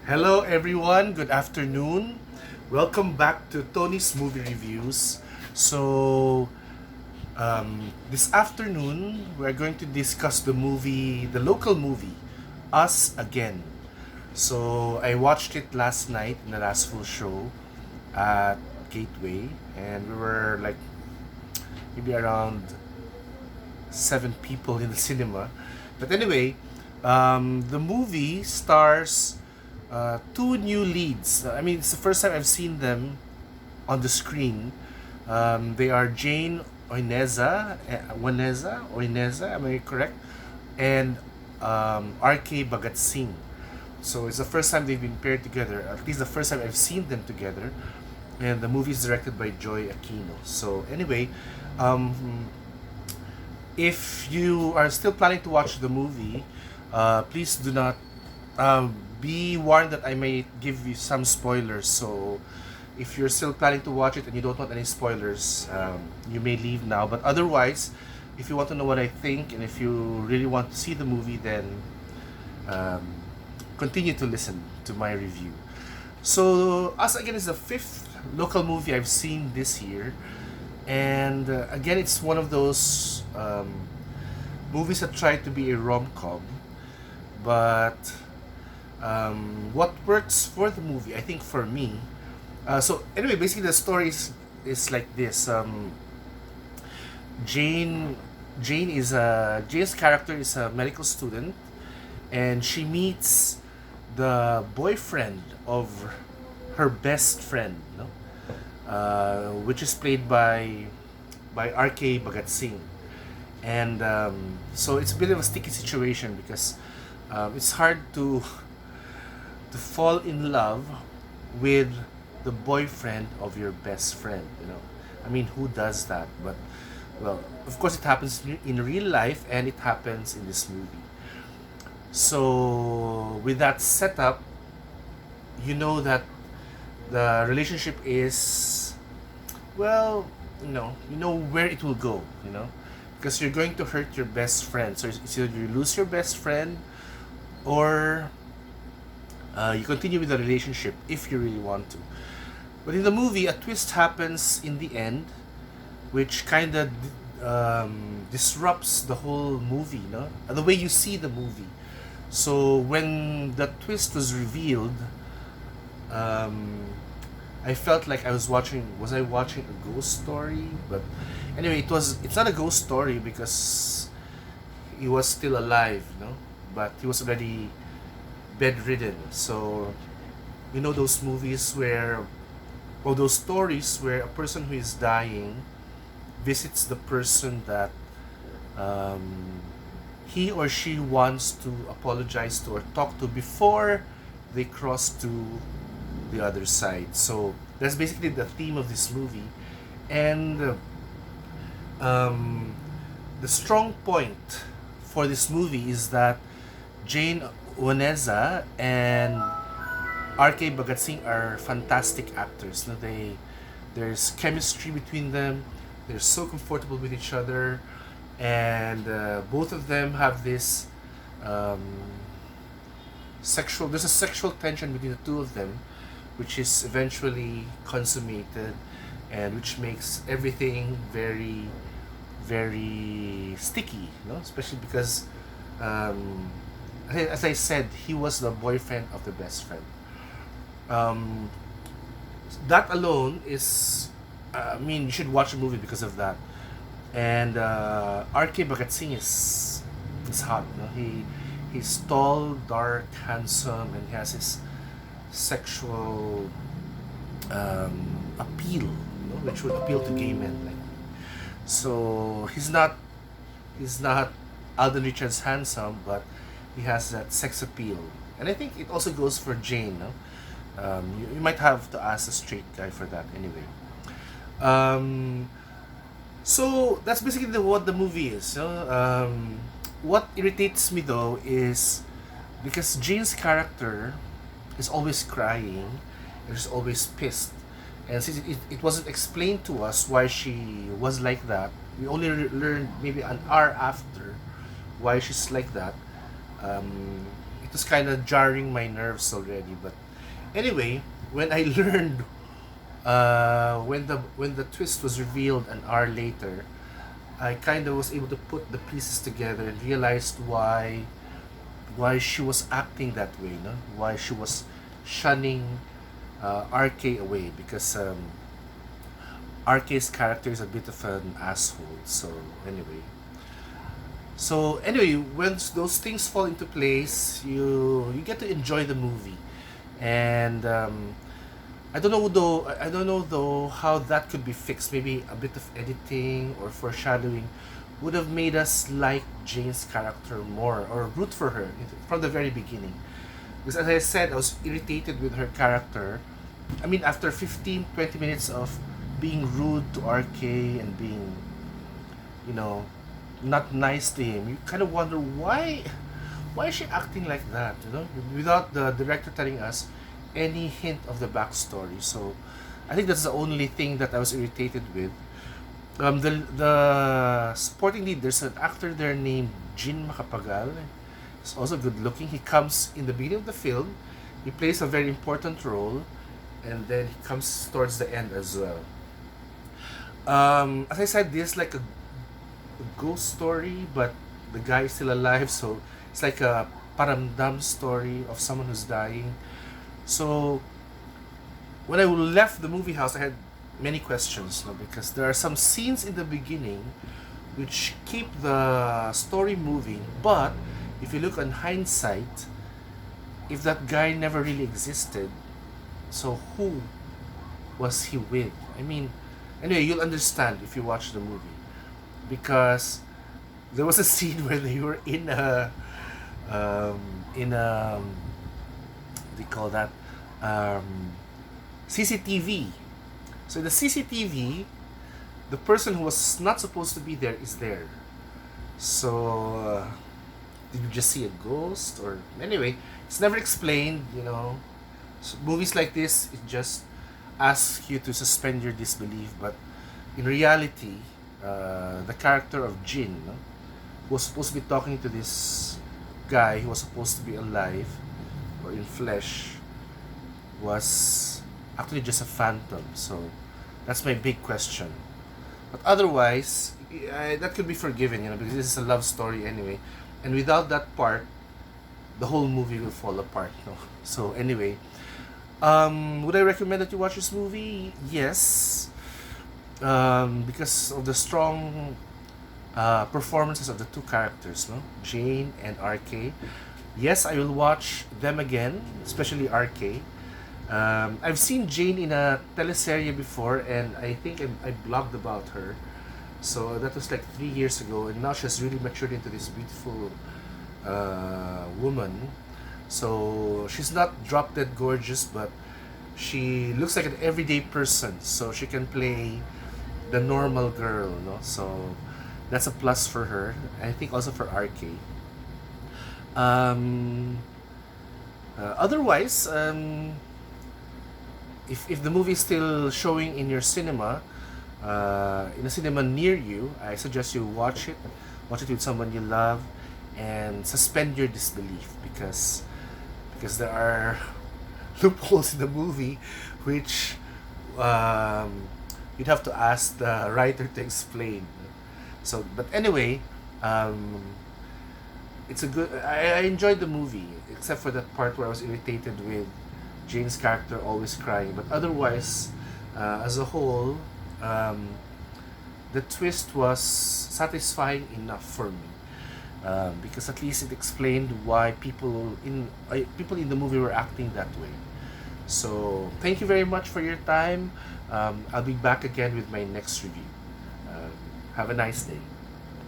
Hello, everyone. Good afternoon. Welcome back to Tony's Movie Reviews. This afternoon, we're going to discuss the local movie, Us Again. So, I watched it last night in the last full show at Gateway, and we were like maybe around 7 people in the cinema. But anyway, the movie stars two new leads. I mean, it's the first time I've seen them on the screen. They are Jane Oineza, am I correct? And RK Bagatsing. So it's the first time they've been paired together, at least the first time I've seen them together. And the movie is directed by Joy Aquino. So anyway, um, if you are still planning to watch the movie, please do not be warned that I may give you some spoilers. So if you're still planning to watch it and you don't want any spoilers, you may leave now. But otherwise, if you want to know what I think and if you really want to see the movie, then um, continue to listen to my review. So, Us Again is the fifth local movie I've seen this year. And again, it's one of those movies that try to be a rom com, but what works for the movie, I think for me. So anyway, basically the story is like this. Jane Jane's character is a medical student, and she meets the boyfriend of her best friend, no? Which is played by RK Bagatsing. And so it's a bit of a sticky situation because it's hard to fall in love with the boyfriend of your best friend. I mean, who does that? But well, of course, it happens in real life, and it happens in this movie. So with that setup, you know that the relationship is, well, you know where it will go, because you're going to hurt your best friend. So it's either you lose your best friend, or you continue with the relationship if you really want to. But in the movie, a twist happens in the end, which kind of disrupts the whole movie, no? The way you see the movie. So when the twist was revealed, um, I felt like was I watching a ghost story? But anyway, it's not a ghost story because he was still alive, but he was already bedridden. So those movies where, or those stories where a person who is dying visits the person that um, he or she wants to apologize to or talk to before they cross to the other side. So that's basically the theme of this movie. And um, the strong point for this movie is that Jane Oineza and RK Bagatsing are fantastic actors. There's chemistry between them. They're so comfortable with each other, and both of them have this um, sexual. There's a sexual tension between the two of them, which is eventually consummated, and which makes everything very, very sticky. Especially because, um, as I said, he was the boyfriend of the best friend. Um, that alone is, I mean, you should watch the movie because of that. And RK Bagatsing is hot. He's tall, dark, handsome, and he has his sexual appeal, which would appeal to gay men like me. So he's not Alden Richards handsome, but he has that sex appeal, and I think it also goes for Jane. No? You might have to ask a straight guy for that anyway. Um, so that's basically what the movie is. What irritates me though is because Jane's character is always crying and is always pissed. And since it wasn't explained to us why she was like that, we only learned maybe an hour after why she's like that. It it was kind of jarring my nerves already. But anyway, when I learned when the twist was revealed an hour later, I kind of was able to put the pieces together and realized why she was acting that way, no? Why she was shunning RK away, because RK's character is a bit of an asshole. So anyway, when those things fall into place, you get to enjoy the movie, and I don't know though how that could be fixed. Maybe a bit of editing or foreshadowing would have made us like Jane's character more or root for her from the very beginning. Because as I said, I was irritated with her character. I mean, after 15-20 minutes of being rude to RK and being, you know, not nice to him, you kind of wonder why is she acting like that, you know, without the director telling us any hint of the backstory. So I think that's the only thing that I was irritated with. The supporting lead, there's an actor there named Jin Macapagal. He's also good looking. He comes in the beginning of the film. He plays a very important role, and then he comes towards the end as well. As I said, this is like a ghost story, but the guy is still alive, so it's like a paramdam story of someone who's dying. So when I left the movie house, I had many questions, no? Because there are some scenes in the beginning which keep the story moving, but if you look on hindsight, if that guy never really existed, so who was he with? I mean, anyway, you'll understand if you watch the movie, because there was a scene where they were um, in a what do you call that, CCTV. So in the CCTV, the person who was not supposed to be there is there. So did you just see a ghost, or anyway? It's never explained. You know, so movies like this, it just asks you to suspend your disbelief. But in reality, the character of Jin, no, who was supposed to be talking to this guy who was supposed to be alive or in flesh, was actually just a phantom. So that's my big question. But otherwise, that could be forgiven, you know, because this is a love story anyway. And without that part, the whole movie will fall apart. No? So anyway, would I recommend that you watch this movie? Yes, because of the strong performances of the two characters, no, Jane and RK. Yes, I will watch them again, especially RK. I've seen Jane in a teleserye before, and I think I blogged about her. So that was like 3 years ago, and now she's really matured into this beautiful woman. So she's not drop dead gorgeous, but she looks like an everyday person. So she can play the normal girl, no? So that's a plus for her. I think also for RK. Um, Otherwise, if the movie is still showing in your cinema, in a cinema near you, I suggest you watch it with someone you love, and suspend your disbelief, because there are loopholes in the movie which you'd have to ask the writer to explain. So, but anyway, um, it's a good. I enjoyed the movie, except for that part where I was irritated with Jane's character always crying. But otherwise, as a whole, um, the twist was satisfying enough for me, because at least it explained why people in the movie were acting that way. So thank you very much for your time. I'll be back again with my next review. Um, have a nice day.